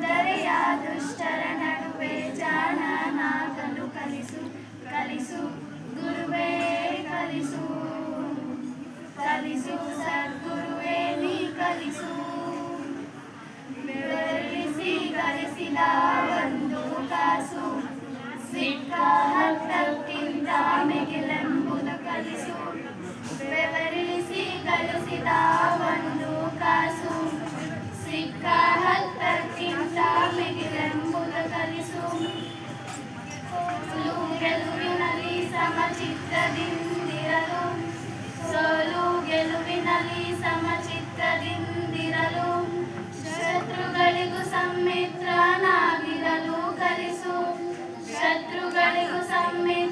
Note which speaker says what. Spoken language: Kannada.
Speaker 1: ದರೆಯ ದುಷ್ಟರ ನಡುವೆ ಜಾಣನಾಗಲು ಕಲಿಸು ಕಲಿಸು ಗುರುವೇ ಕಲಿಸು ಕಲಿಸು ಸದ್ಗುರುವೇ ನೀ ಕಲಿಸು ಬೆವರಿಸಿ ಗಳಿಸಿದ ಒಂದು ಕಾಸು ಸಿಕ್ಕ ಹತ್ತಕ್ಕಿಂತ ಮಿಗಿಲೆಂಬುದು ಕಲಿಸು ಬೆವರಿಸಿ ಗಳಿಸಿದ ಒಂದು ಕಾಸು ಸಿಕ್ಕ ಹತ್ತಕ್ಕಿಂತ ಮಿಗಿಲೆಂಬುದು ಕಲಿಸು ಗೆಲುವಿನಲ್ಲಿ ಸಮಚಿತ್ತದಿಂದಿರಲು ಸೋಲು ಗೆಲುವಿನಲ್ಲಿ ಸಮಚಿತ್ತದಿಂದಿರಲು ಶತ್ರುಗಳಿಗೂ ಸಮ್ಮಿತ್ರನಾಗಿರಲು ಕಲಿಸು ಶತ್ರುಗಳಿಗೂ ಸಮ್ಮಿತ್ರ